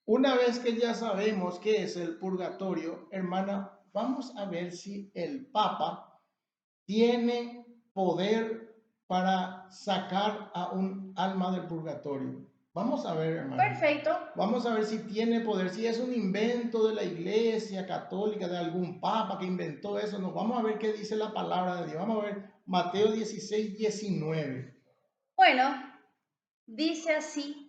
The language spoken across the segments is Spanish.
Una vez que ya sabemos qué es el purgatorio, hermana, vamos a ver si el Papa tiene poder para sacar a un alma del purgatorio. Vamos a ver, hermano. Perfecto. Vamos a ver si tiene poder, si es un invento de la Iglesia Católica, de algún papa que inventó eso. No, vamos a ver qué dice la palabra de Dios. Vamos a ver Mateo 16, 19. Bueno, dice así,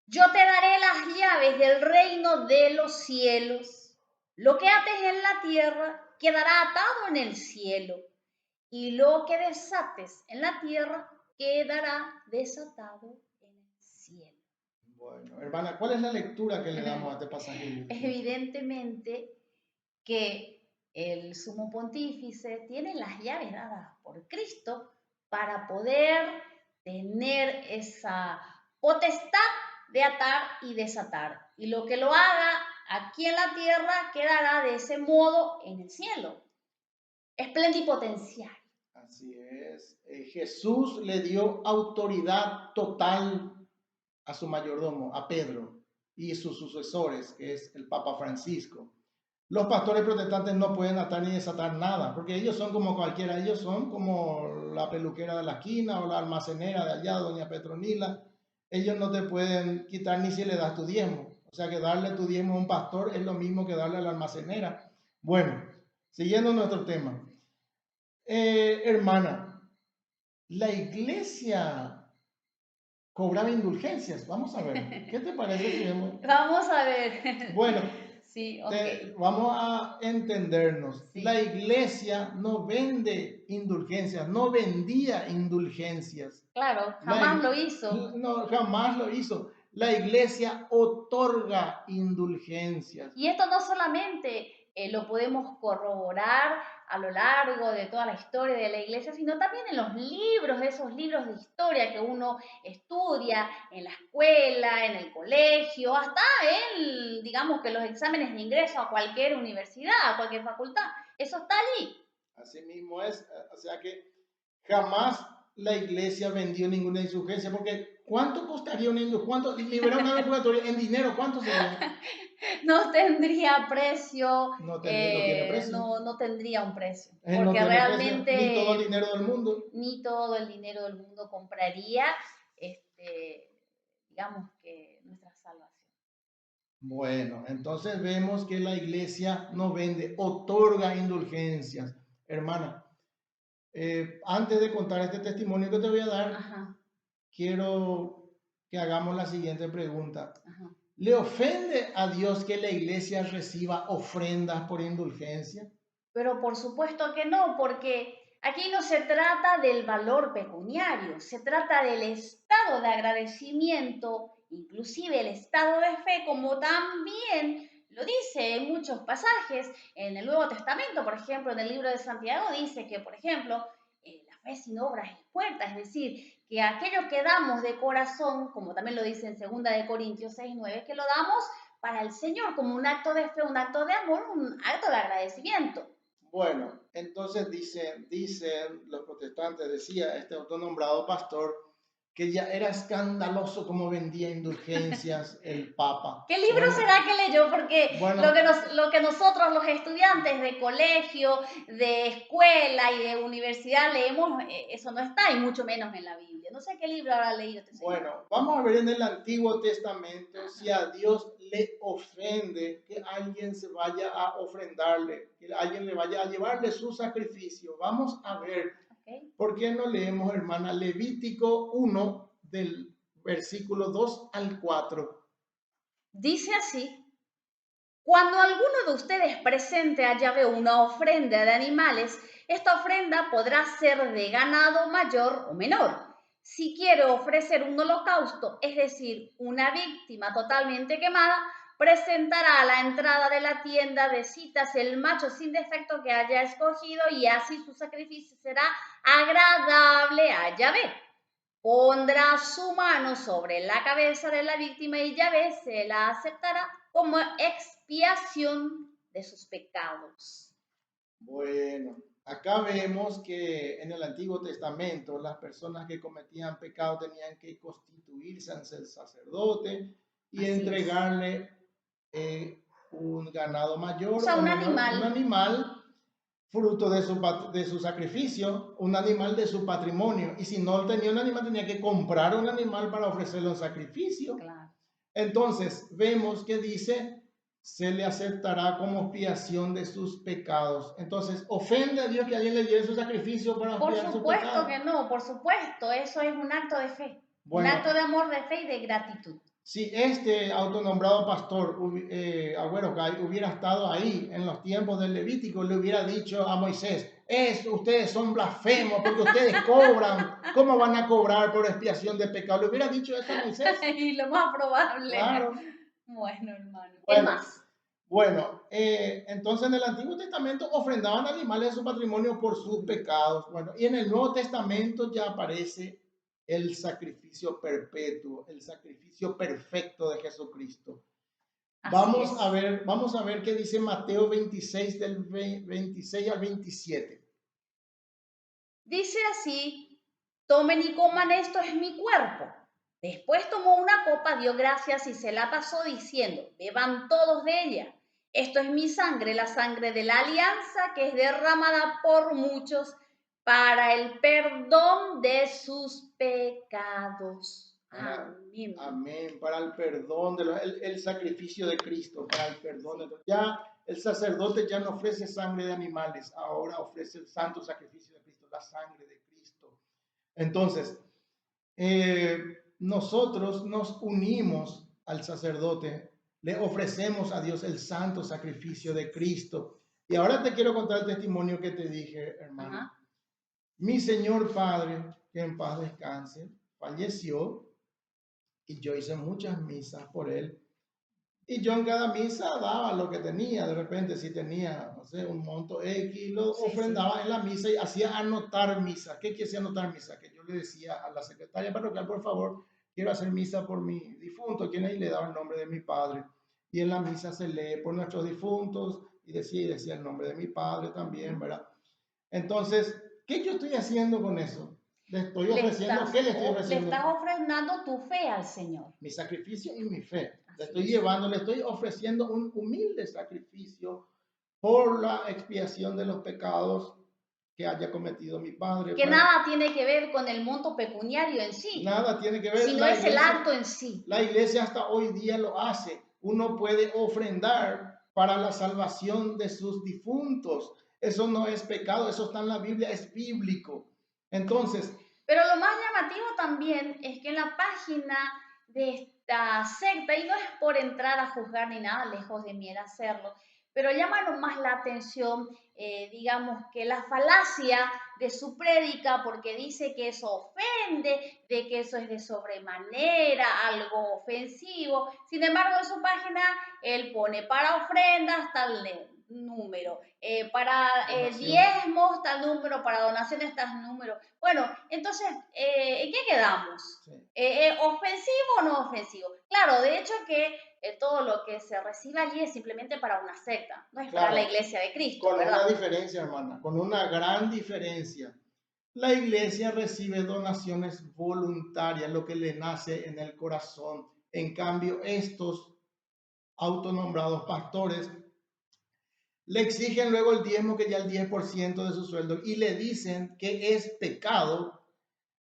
yo te daré las llaves del reino de los cielos. Lo que ates en la tierra quedará atado en el cielo, y lo que desates en la tierra quedará desatado en el cielo. Bueno, hermana, ¿cuál es la lectura que le damos a este pasaje bíblico? Evidentemente que el sumo pontífice tiene las llaves dadas por Cristo para poder tener esa potestad de atar y desatar. Y lo que lo haga aquí en la tierra quedará de ese modo en el cielo. Es plenipotenciario. Así es. Jesús le dio autoridad total a su mayordomo, a Pedro, y sus sucesores, que es el Papa Francisco. Los pastores protestantes no pueden atar ni desatar nada, porque ellos son como cualquiera, ellos son como la peluquera de la esquina o la almacenera de allá, doña Petronila. Ellos no te pueden quitar ni si le das tu diezmo. O sea que darle tu diezmo a un pastor es lo mismo que darle a la almacenera. Bueno, siguiendo nuestro tema. Hermana, la iglesia cobraba indulgencias. Vamos a ver, ¿qué te parece si vemos? Vamos a ver. Bueno, Sí, ok. vamos a entendernos. La Sí, iglesia no vende indulgencias, no vendía indulgencias. claro, La, jamás lo hizo. no, jamás lo hizo. La iglesia otorga indulgencias. Y esto no solamente lo podemos corroborar a lo largo de toda la historia de la iglesia, sino también en los libros, esos libros de historia que uno estudia en la escuela, en el colegio, hasta en, digamos que los exámenes de ingreso a cualquier universidad, a cualquier facultad. Eso está allí. Así mismo es. O sea que jamás la iglesia vendió ninguna indulgencia, porque ¿cuánto costaría una indulgencia? ¿Cuánto liberar una purgatorio en dinero? ¿Cuánto sería? No tendría precio, No tiene precio. no tendría un precio, No porque tiene precio, ni todo el realmente dinero del mundo. ni todo el dinero del mundo compraría, digamos que nuestra salvación. Bueno, entonces vemos que la iglesia no vende, otorga indulgencias. Hermana, antes de contar este testimonio que te voy a dar, Ajá, quiero que hagamos la siguiente pregunta. ajá. ¿Le ofende a Dios que la iglesia reciba ofrendas por indulgencia? Pero por supuesto que no, porque aquí no se trata del valor pecuniario, se trata del estado de agradecimiento, inclusive el estado de fe, como también lo dice en muchos pasajes en el Nuevo Testamento, por ejemplo, en el libro de Santiago dice que, por ejemplo, la fe sin obras es muerta, es decir, que aquello que damos de corazón, como también lo dice en 2 Corintios 6:9, que lo damos para el Señor como un acto de fe, un acto de amor, un acto de agradecimiento. Bueno, entonces dicen los protestantes, decía este autonombrado pastor, que ya era escandaloso como vendía indulgencias el Papa. ¿Qué libro Bueno, será que leyó? Porque bueno, lo que nosotros, los estudiantes de colegio, de escuela y de universidad leemos, eso no está, y mucho menos en la Biblia. No sé qué libro habrá leído este señor. bueno, vamos a ver en el Antiguo Testamento si Ajá, a Dios le ofende que alguien se vaya a ofrendarle, que alguien le vaya a llevarle su sacrificio. Vamos a ver, ok. ¿por qué no leemos, hermana, Levítico 1 del versículo 2 al 4? Dice así: cuando alguno de ustedes presente a Yahvé una ofrenda de animales, esta ofrenda podrá ser de ganado mayor o menor. Si quiere ofrecer un holocausto, es decir, una víctima totalmente quemada, presentará a la entrada de la tienda de citas el macho sin defecto que haya escogido y así su sacrificio será agradable a Yahvé. Pondrá su mano sobre la cabeza de la víctima y Yahvé se la aceptará como expiación de sus pecados. Bueno, acá vemos que en el Antiguo Testamento las personas que cometían pecado tenían que constituirse ante el sacerdote y Así es. entregarle un ganado O mayor sea, o un menor, un animal. animal fruto de su sacrificio, un animal de su patrimonio. Y si no tenía un animal, tenía que comprar un animal para ofrecerle un sacrificio. Claro. Entonces, vemos que dice, se le aceptará como expiación de sus pecados. Entonces, ofende a Dios que alguien le lleve su sacrificio para Por expiar su supuesto pecado. que no, por supuesto, eso es un acto de fe, un Bueno, acto de amor, de fe y de gratitud. si este autonombrado pastor, Agüero Gay, hubiera estado ahí en los tiempos del Levítico, le hubiera dicho a Moisés, ustedes son blasfemos porque ustedes cobran, ¿cómo van a cobrar por expiación de pecado? ¿Le hubiera dicho eso a Moisés? Y lo más probable. Claro. Bueno, hermano. ¿Qué Bueno, más? bueno, entonces en el Antiguo Testamento ofrendaban animales de su patrimonio por sus pecados. Bueno, y en el Nuevo Testamento ya aparece el sacrificio perpetuo, el sacrificio perfecto de Jesucristo. Así es. Vamos a ver qué dice Mateo 26 del 26 al 27. Dice así, tomen y coman, esto es mi cuerpo. Después tomó una copa, dio gracias y se la pasó diciendo, beban todos de ella. Esto es mi sangre, la sangre de la alianza que es derramada por muchos para el perdón de sus pecados. Amén. Amén, para el perdón, el sacrificio de Cristo, para el perdón. Sí. Ya el sacerdote ya no ofrece sangre de animales, ahora ofrece el santo sacrificio de Cristo, la sangre de Cristo. Entonces, nosotros nos unimos al sacerdote, le ofrecemos a Dios el santo sacrificio de Cristo. Y ahora te quiero contar el testimonio que te dije, hermano. Ajá. Mi señor padre, que en paz descanse, falleció y yo hice muchas misas por él. Y yo en cada misa daba lo que tenía. De repente, si tenía, no sé, un monto X, lo Sí, sí. ofrendaba en la misa y hacía anotar misa. ¿Qué quiere decir anotar misa? Que yo le decía a la secretaria parroquial, por favor, quiero hacer misa por mi difunto, quien ahí le daba el nombre de mi padre. Y en la misa se lee por nuestros difuntos y decía el nombre de mi padre también, ¿verdad? Entonces, ¿qué yo estoy haciendo con eso? Le estoy ofreciendo, ¿qué le estoy Le estás ofreciendo? ofrendando tu fe al Señor. Mi sacrificio y mi fe. Le Así estoy es. llevando, le estoy ofreciendo un humilde sacrificio por la expiación de los pecados que haya cometido mi padre. Que nada tiene que ver con el monto pecuniario en sí, Nada tiene que ver sino es el acto en sí. la iglesia hasta hoy día lo hace. Uno puede ofrendar para la salvación de sus difuntos. Eso no es pecado, eso está en la Biblia, es bíblico. Entonces, Pero lo más llamativo también es que en la página de esta secta, y no es por entrar a juzgar ni nada, lejos de mí era hacerlo, pero llama más la atención, digamos, que la falacia de su prédica, porque dice que eso ofende, de que eso es de sobremanera, algo ofensivo. Sin embargo, en su página él pone para ofrendas tal número, para donaciones. diezmos tal número, para donaciones tal número. Bueno, entonces, ¿en qué quedamos? Sí. ¿Ofensivo o no ofensivo? Claro, de hecho que todo lo que se recibe allí es simplemente para una secta, no es para la Claro, iglesia de Cristo, con ¿verdad? una diferencia, hermana, con una gran diferencia. La iglesia recibe donaciones voluntarias, lo que le nace en el corazón. En cambio, estos autonombrados pastores le exigen luego el diezmo, que ya el 10% de su sueldo, y le dicen que es pecado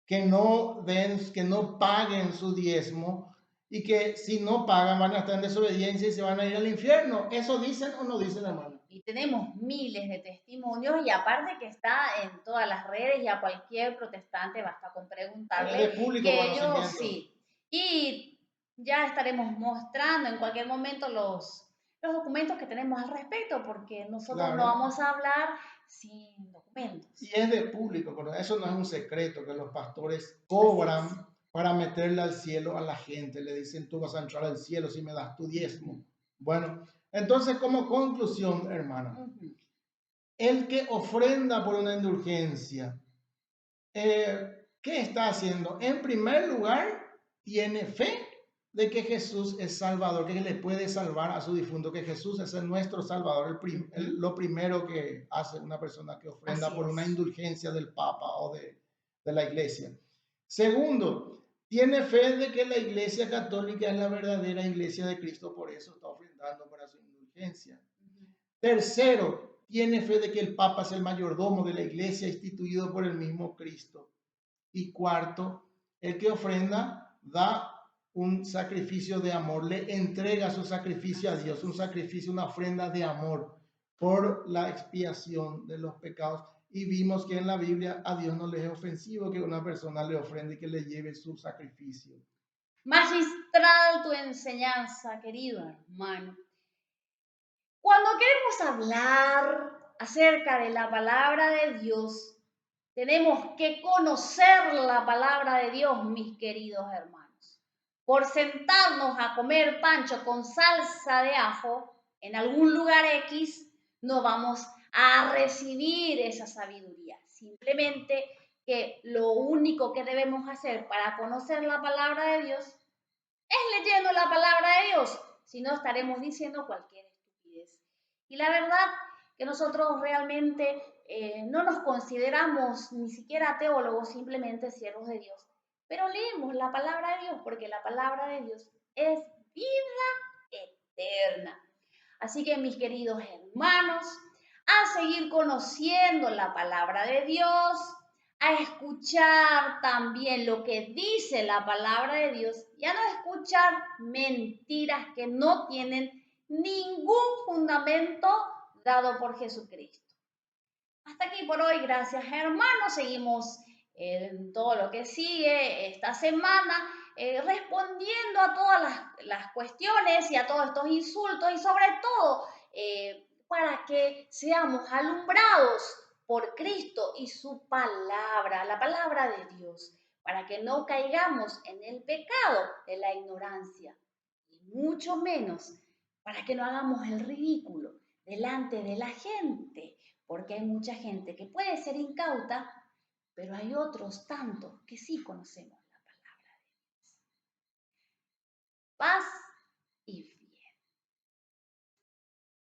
que no den, que no paguen su diezmo y que si no pagan van a estar en desobediencia y se van a ir al infierno. ¿Eso dicen o no dicen, hermano? Y tenemos miles de testimonios y aparte que está en todas las redes y a cualquier protestante basta con Es preguntarle de público que ellos conocimiento. sí. Y ya estaremos mostrando en cualquier momento los documentos que tenemos al respecto, porque nosotros no Claro. vamos a hablar sin Y documentos. es de público, pero eso no es un secreto que los pastores Así es. cobran para meterle al cielo a la gente. Le dicen, tú vas a entrar al cielo si me das tu diezmo. Bueno, entonces como conclusión, hermana, Ujú. el que ofrenda por una indulgencia, ¿qué está haciendo? En primer lugar, tiene fe de que Jesús es Salvador, que le puede salvar a su difunto, que Jesús es nuestro Salvador, Ujú. lo primero que hace una persona que ofrenda Así por una es. indulgencia del Papa o de la Iglesia. Segundo, tiene fe de que la Iglesia Católica es la verdadera Iglesia de Cristo, por eso está ofrendando para su indulgencia. Tercero, tiene fe de que el Papa es el mayordomo de la Iglesia instituido por el mismo Cristo. Y cuarto, el que ofrenda da un sacrificio de amor, le entrega su sacrificio a Dios, un sacrificio, una ofrenda de amor por la expiación de los pecados. Y vimos que en la Biblia a Dios no le es ofensivo que una persona le ofrende y que le lleve su sacrificio. Magistral tu enseñanza, querido hermano. Cuando queremos hablar acerca de la palabra de Dios, tenemos que conocer la palabra de Dios, mis queridos hermanos. Por sentarnos a comer pancho con salsa de ajo en algún lugar X, no vamos a recibir esa sabiduría. Simplemente que lo único que debemos hacer para conocer la palabra de Dios es leyendo la palabra de Dios. Si no, estaremos diciendo cualquier estupidez. Y la verdad que nosotros realmente no nos consideramos ni siquiera teólogos, simplemente siervos de Dios. Pero leemos la palabra de Dios porque la palabra de Dios es vida eterna. Así que mis queridos hermanos, a seguir conociendo la palabra de Dios, a escuchar también lo que dice la palabra de Dios y a no escuchar mentiras que no tienen ningún fundamento dado por Jesucristo. Hasta aquí por hoy, gracias hermanos. Seguimos en todo lo que sigue esta semana respondiendo a todas las cuestiones y a todos estos insultos y sobre todo para que seamos alumbrados por Cristo y su palabra, la palabra de Dios, para que no caigamos en el pecado de la ignorancia y mucho menos para que no hagamos el ridículo delante de la gente, porque hay mucha gente que puede ser incauta, pero hay otros tantos que sí conocemos la palabra de Dios. Paz